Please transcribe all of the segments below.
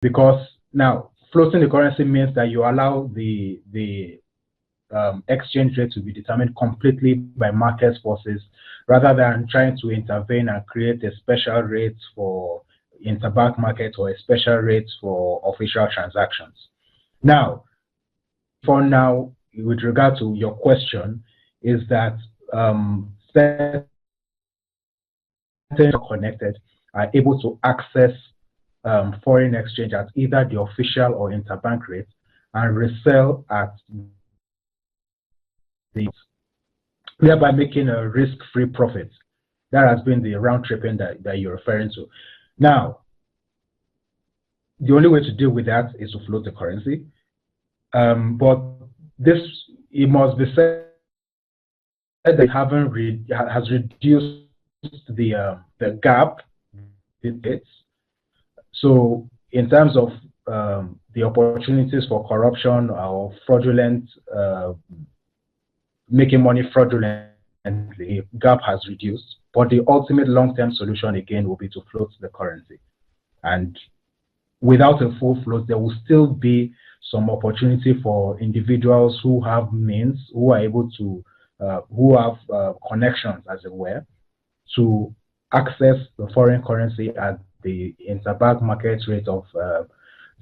because now floating the currency means that you allow the exchange rate to be determined completely by market forces, rather than trying to intervene and create a special rate for interbank market or a special rate for official transactions. Now, for now, with regard to your question, is that connected are able to access foreign exchange at either the official or interbank rate and resell at the, thereby making a risk-free profit. That has been the round tripping that you're referring to. Now, the only way to deal with that is to float the currency. But this, it must be said that they has reduced the gap in it. So in terms of the opportunities for corruption or fraudulent, making money fraudulently, gap has reduced. But the ultimate long-term solution again will be to float the currency. And without a full float, there will still be some opportunity for individuals who have means, who are able to, who have connections, as it were, to access the foreign currency at the interbank market rate of,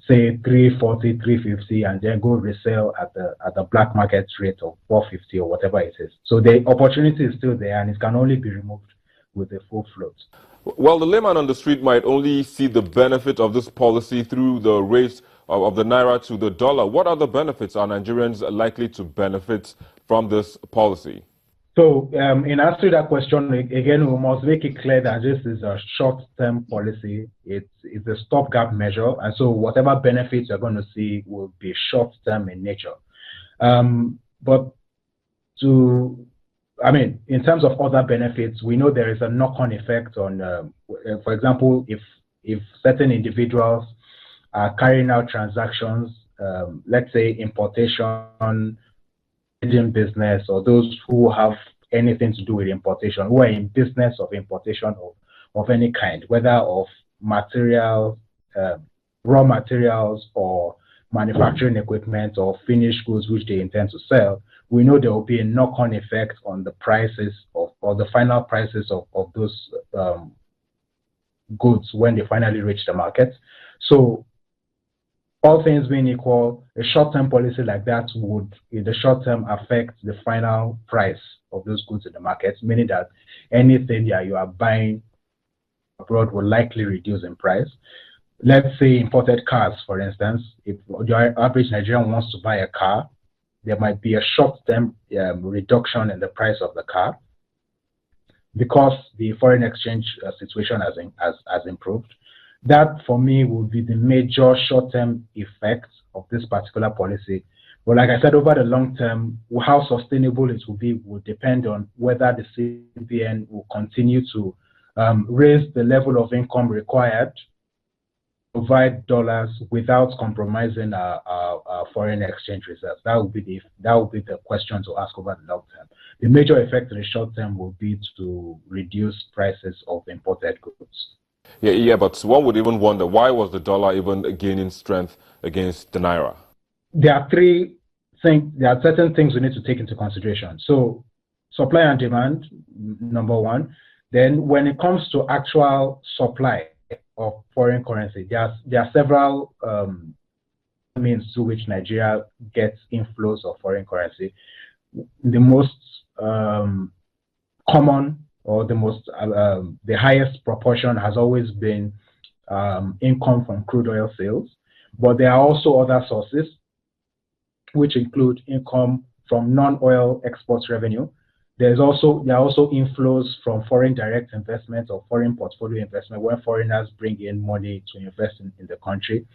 say, 340, 350, and then go resell at the black market rate of 450 or whatever it is. So the opportunity is still there, and it can only be removed with a full float. Well, the layman on the street might only see the benefit of this policy through the raise of the naira to the dollar. What other benefits are Nigerians likely to benefit from this policy? So in answer to that question, again, we must make it clear that this is a short-term policy. It's a stopgap measure, and so whatever benefits you're going to see will be short-term in nature. But in terms of other benefits, we know there is a knock-on effect on, for example, if certain individuals are carrying out transactions, let's say importation, business, or those who have anything to do with importation, who are in business of importation of any kind, whether of materials, raw materials, or manufacturing equipment, or finished goods which they intend to sell, we know there will be a knock-on effect on the prices or the final prices of those goods when they finally reach the market. So all things being equal, a short-term policy like that would, in the short term, affect the final price of those goods in the market, meaning that anything that you are buying abroad will likely reduce in price. Let's say imported cars, for instance. If the average Nigerian wants to buy a car, there might be a short-term reduction in the price of the car because the foreign exchange situation has improved. That, for me, would be the major short-term effect of this particular policy. But like I said, over the long term, how sustainable it will be will depend on whether the CBN will continue to raise the level of income required to provide dollars without compromising our foreign exchange reserves. That would be the question to ask over the long term. The major effect in the short term will be to reduce prices of imported goods. Yeah, but one would even wonder, why was the dollar even gaining strength against the naira? There are certain things we need to take into consideration. So supply and demand, number one. Then when it comes to actual supply of foreign currency, there are several means through which Nigeria gets inflows of foreign currency. The most common, or the highest proportion, has always been income from crude oil sales. But there are also other sources, which include income from non-oil exports revenue. There are also inflows from foreign direct investment or foreign portfolio investment, where foreigners bring in money to invest in the country.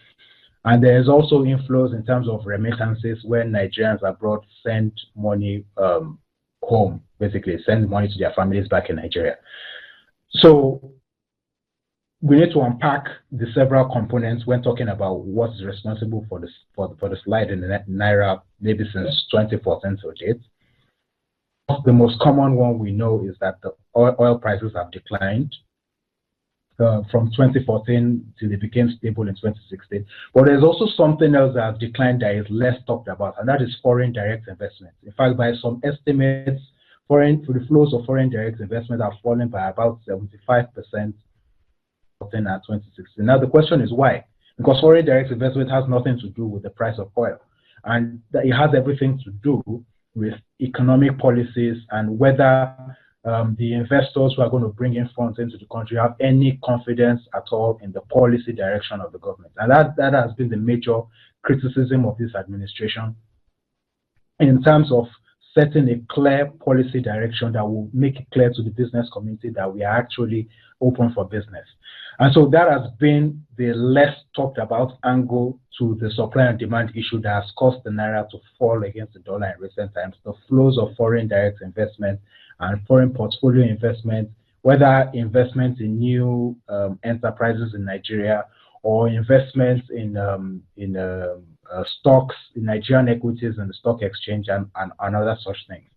And there's also inflows in terms of remittances, where Nigerians abroad send money home, basically send money to their families back in Nigeria. So we need to unpack the several components when talking about what's responsible for the slide in the naira, maybe since 2014 to date. The most common one we know is that the oil prices have declined from 2014 till it became stable in 2016. But there's also something else that has declined that is less talked about, and that is foreign direct investment. In fact, by some estimates, the flows of foreign direct investment have fallen by about 75% in 2016. Now the question is why? Because foreign direct investment has nothing to do with the price of oil, and it has everything to do with economic policies and whether the investors who are going to bring in funds into the country have any confidence at all in the policy direction of the government. And that has been the major criticism of this administration in terms of setting a clear policy direction that will make it clear to the business community that we are actually open for business. And so that has been the less talked about angle to the supply and demand issue that has caused the naira to fall against the dollar in recent times. The flows of foreign direct investment and foreign portfolio investment, whether investments in new enterprises in Nigeria or investments in stocks, in Nigerian equities and the stock exchange and other such things.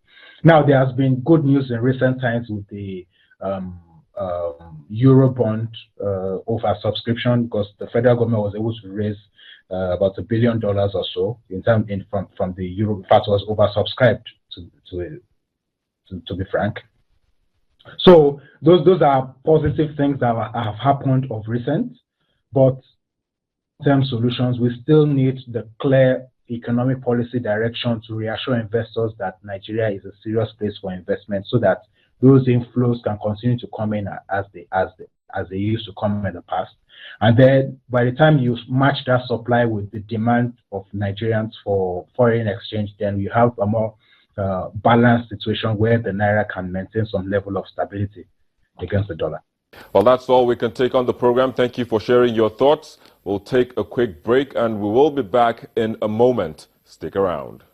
Now, there has been good news in recent times with the Eurobond oversubscription, because the federal government was able to raise about $1 billion or so from the Euro. In fact, it was oversubscribed to be frank. So those are positive things that have happened of recent, but term solutions, we still need the clear economic policy direction to reassure investors that Nigeria is a serious place for investment, so that those inflows can continue to come in as they used to come in the past. And then by the time you match that supply with the demand of Nigerians for foreign exchange, then you have a more balanced situation where the naira can maintain some level of stability against the dollar. Well, that's all we can take on the program. Thank you for sharing your thoughts. We'll take a quick break and we will be back in a moment. Stick around.